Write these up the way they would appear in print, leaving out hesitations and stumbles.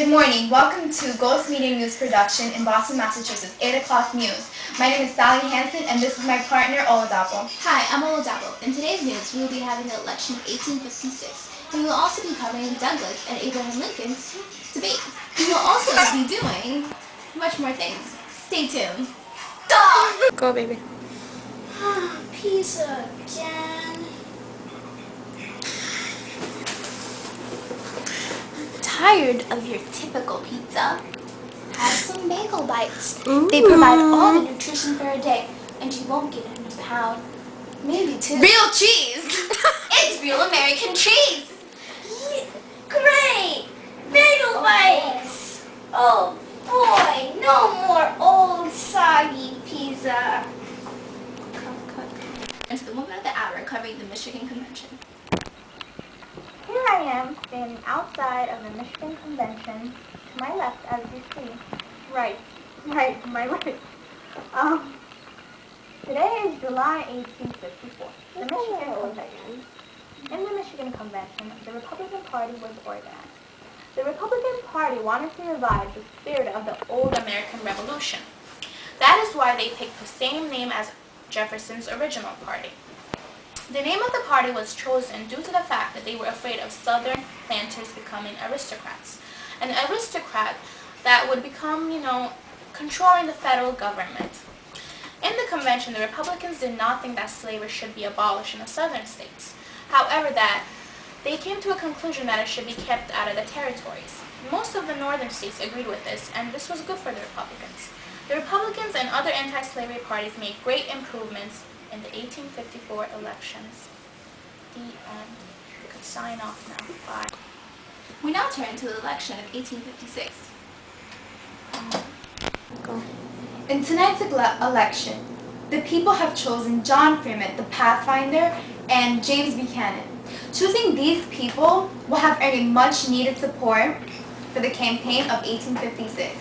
Good morning. Welcome to Ghost Media News production in Boston, Massachusetts, 8 o'clock news. My name is Sally Hansen, and this is my partner, Oladapo. Hi, I'm Oladapo. In today's news, we will be having the election of 1856, and we will also be covering Douglas and Abraham Lincoln's debate. We will also be doing much more things. Stay tuned. Go, baby. Pizza again. Tired of your typical pizza? Have some bagel bites. They provide all the nutrition for a day, and you won't get any pound. Maybe two. Real cheese! It's real American cheese! Great! Bagel bites! Oh boy, no more old soggy pizza. And to the woman of the hour covering the Michigan Convention. Here I am, standing outside of the Michigan Convention, to my left, as you see. Right, to my right. Today is July 1854, the Michigan Convention. In the Michigan Convention, the Republican Party was organized. The Republican Party wanted to revive the spirit of the old American Revolution. That is why they picked the same name as Jefferson's original party. The name of the party was chosen due to the fact that they were afraid of Southern planters becoming aristocrats. An aristocrat that would become, controlling the federal government. In the convention, the Republicans did not think that slavery should be abolished in the southern states. However, that they came to a conclusion that it should be kept out of the territories. Most of the northern states agreed with this, and this was good for the Republicans. The Republicans and other anti-slavery parties made great improvements in the 1854 elections. The end. We could sign off now. Bye. We now turn to the election of 1856. In tonight's election, the people have chosen John Fremont, the Pathfinder, and James Buchanan. Choosing these people will have earned a much-needed support for the campaign of 1856.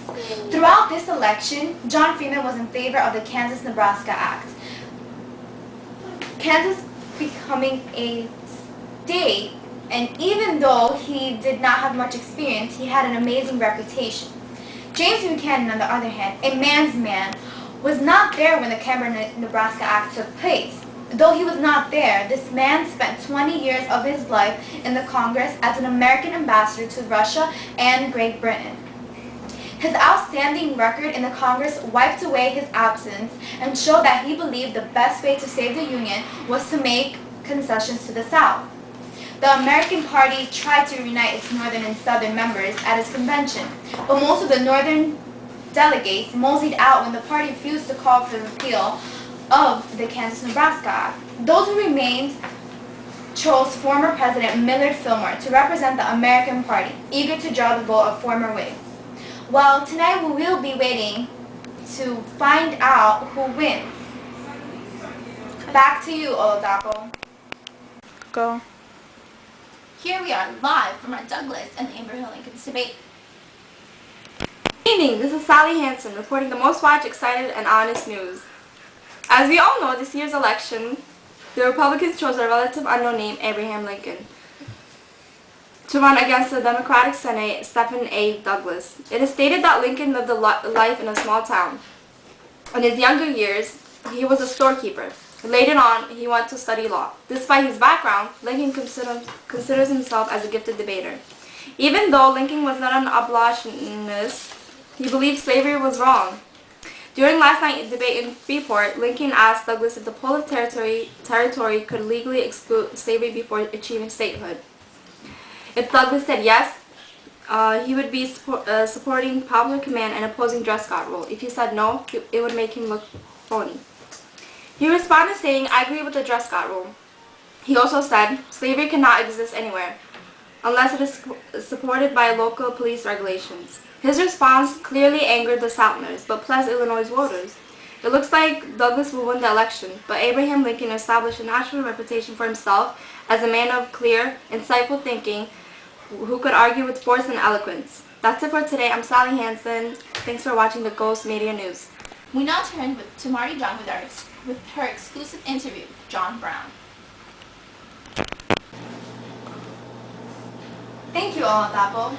Throughout this election, John Fremont was in favor of the Kansas-Nebraska Act. Kansas becoming a state, and even though he did not have much experience, he had an amazing reputation. James Buchanan, on the other hand, a man's man, was not there when the Kansas-Nebraska Act took place. Though he was not there, this man spent 20 years of his life in the Congress as an American ambassador to Russia and Great Britain. His outstanding record in the Congress wiped away his absence and showed that he believed the best way to save the Union was to make concessions to the South. The American Party tried to reunite its northern and southern members at its convention, but most of the northern delegates moseyed out when the party refused to call for the repeal of the Kansas-Nebraska Act. Those who remained chose former President Millard Fillmore to represent the American Party, eager to draw the vote of former Whigs. Well, tonight we will be waiting to find out who wins. Back to you, Oladapo. Go. Here we are live from our Douglas and Abraham Lincoln's debate. Good evening, this is Sally Hansen reporting the most watched, excited, and honest news. As we all know, this year's election, the Republicans chose a relative unknown named Abraham Lincoln to run against the Democratic Senator Stephen A. Douglas. It is stated that Lincoln lived a life in a small town. In his younger years, he was a storekeeper. Later on, he went to study law. Despite his background, Lincoln considers himself as a gifted debater. Even though Lincoln was not an abolitionist, he believed slavery was wrong. During last night's debate in Freeport, Lincoln asked Douglas if the Polish territory could legally exclude slavery before achieving statehood. If Douglas said yes, he would be supporting popular command and opposing dress code rule. If he said no, it would make him look phony. He responded saying, "I agree with the dress code rule." He also said, "Slavery cannot exist anywhere unless it is supported by local police regulations." His response clearly angered the Southerners, but pleased Illinois voters. It looks like Douglas will win the election, but Abraham Lincoln established a national reputation for himself as a man of clear, insightful thinking who could argue with force and eloquence. That's it for today. I'm Sally Hansen. Thanks for watching the Ghost Media News. We now turn to Marty John with her exclusive interview, John Brown. Thank you, Oladapo.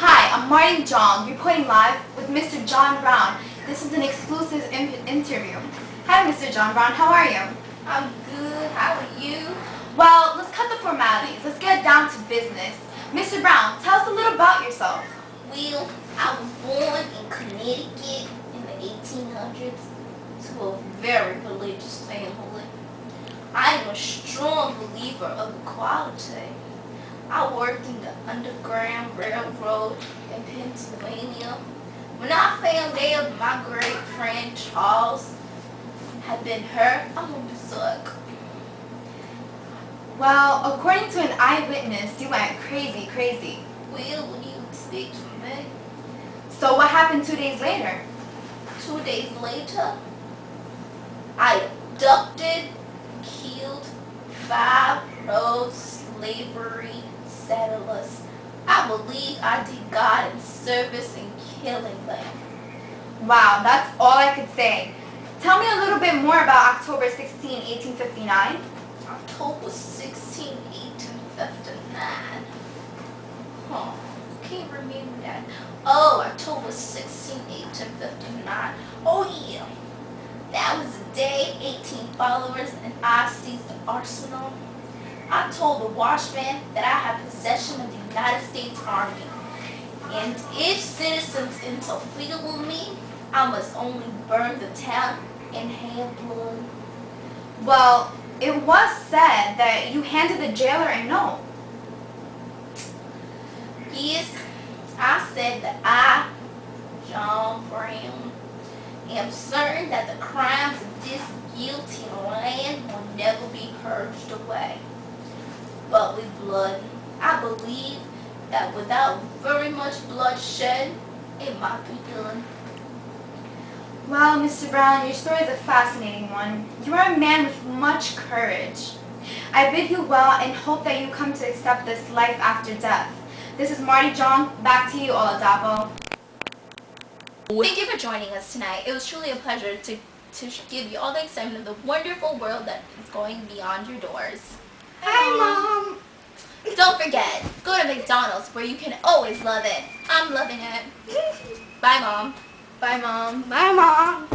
Hi, I'm Marty Jong, reporting live with Mr. John Brown. This is an exclusive interview. Hi, Mr. John Brown. How are you? I'm good. How are you? Well, let's cut the formalities. Let's get down to business. Mr. Brown, tell us a little about yourself. Well, I was born in Connecticut in the 1800s to a very religious family. I am a strong believer of equality. I worked in the Underground Railroad in Pennsylvania. When I found out my great friend Charles had been hurt, I went berserk. Well, according to an eyewitness, you went crazy. Well, what do you expect from me? So what happened 2 days later? 2 days later, I abducted, killed 5 pro-slavery settlers. I believe I did God in service in killing them. Wow, that's all I could say. Tell me a little bit more about October 16, 1859. October 16, 1859. Huh, can't remember that. Oh, October 16, 1859. Oh yeah, that was the day 18 followers and I seized the arsenal. I told the watchman that I had possession of the United States Army, and if citizens interfere with me, I must only burn the town in hand blood. Well, it was said that you handed the jailer a note. Yes, I said that I, John Brown, am certain that the crimes of this guilty land will never be purged away. But with blood, I believe that without very much bloodshed, it might be done. Well, Mr. Brown, your story is a fascinating one. You are a man with much courage. I bid you well and hope that you come to accept this life after death. This is Marty Jong. Back to you, Oladapo. Thank you for joining us tonight. It was truly a pleasure to give you all the excitement of the wonderful world that is going beyond your doors. Hi, Mom. Don't forget, go to McDonald's where you can always love it. I'm loving it. Bye, Mom. Bye, Mom. Bye, Mom.